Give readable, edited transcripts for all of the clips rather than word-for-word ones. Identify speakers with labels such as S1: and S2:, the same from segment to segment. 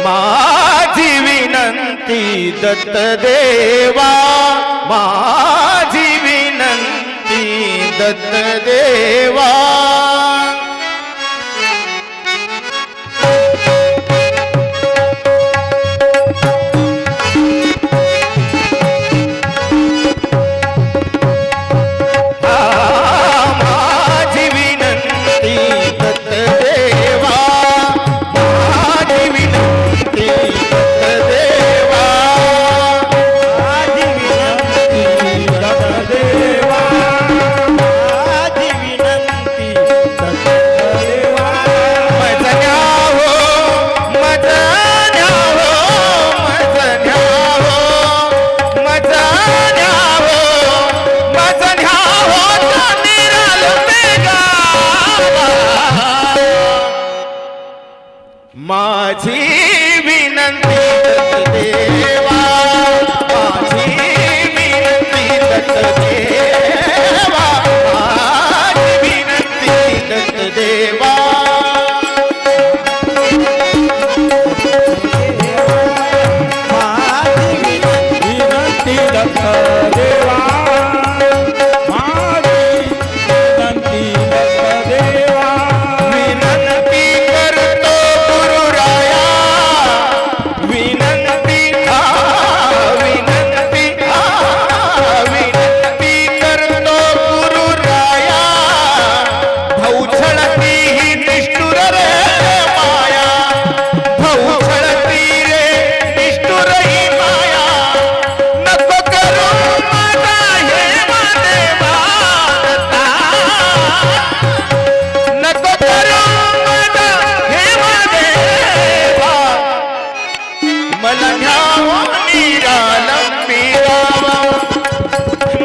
S1: माझी विनंती दत्त देवा, माझी विनंती दत्त देवा. माझी विनंती दत्त देवा, माझी विनंती दत्त देवा, माझी विनंती दत्त देवा.
S2: माझी विनंती दत्त देवा, माझी विनंती दत्त देवा.
S1: विनंती करतो गुरुराया, विनंती विनंती विनंती करतो गुरुराया. भौछळती ही निष्ठुर रे माया, भौछळती रे निष्ठुर ही माया. नको करू माझा हे देवा दत्ता, नको करू माझा हे देवा. मला न्यावो निरालंबी गावा,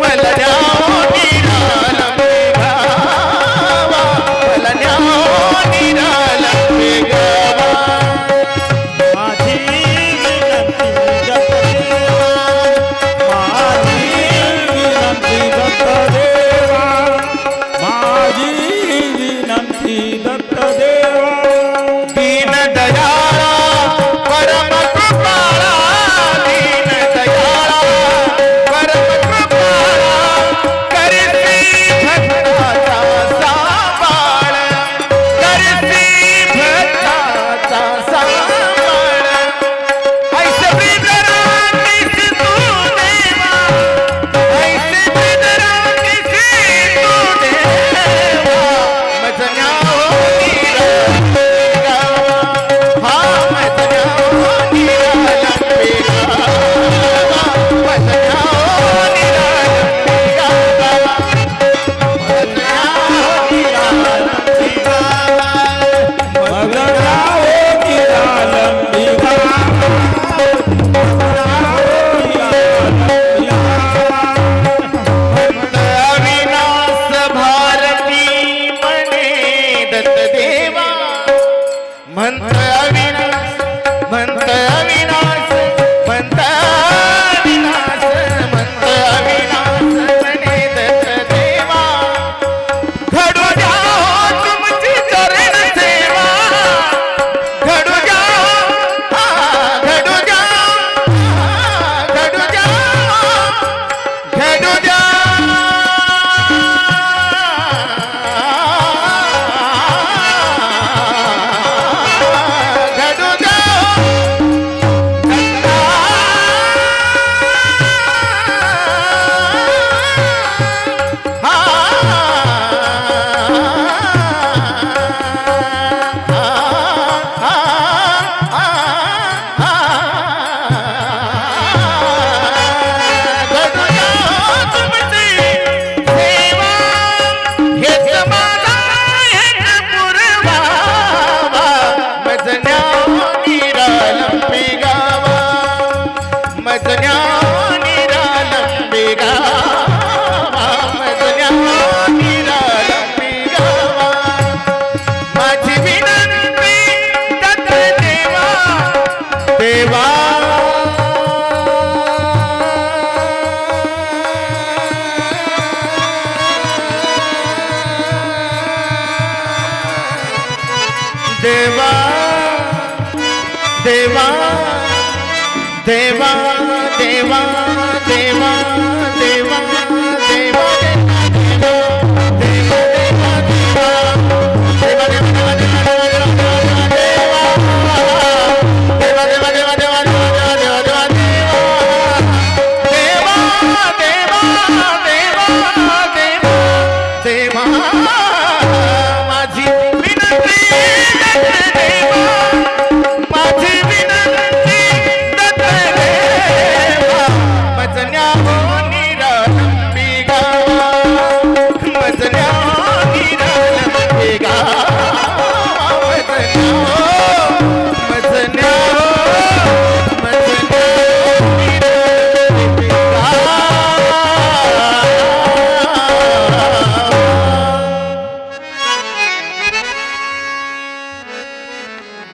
S1: मला न्यावो निरालंबी गावा, मला न्यावो निरालंबी गावा.
S2: माझी विनंती दत्त देवा, माझी विनंती दत्त देवा, माझी विनंती दत्त देवा.
S1: दीन दयाळा परम कृपाळा, दीन दयाळा परम कृपाळा. करती भक्ताचा सांभाळ, करती भक्ताचा सांभाळ. ऐसे बिदरांनीस तू देवा, ऐसे बिदरांनीस तू देवा. मज न्यावो निरालंबी गावा, हा मज न्यावो निरालंबी गावा, मज न्यावो निरालंबी गावा, मज न्यावो निरालंबी गावा.
S2: मग राहो निरालंबी गावा,
S1: म्हणत अविनाश भारती म्हणे दत्त देवा, म्हणत अविनाश, म्हणत अविनाश, म्हणत अविनाश, म्हणत अविनाश म्हणे दत्त देवा. घडू द्या हो तुमची चरण सेवा, घडू द्या, घडू द्या, घडू द्या, घडू द्या. घडू द्या देवा देवा देवा देवा देवा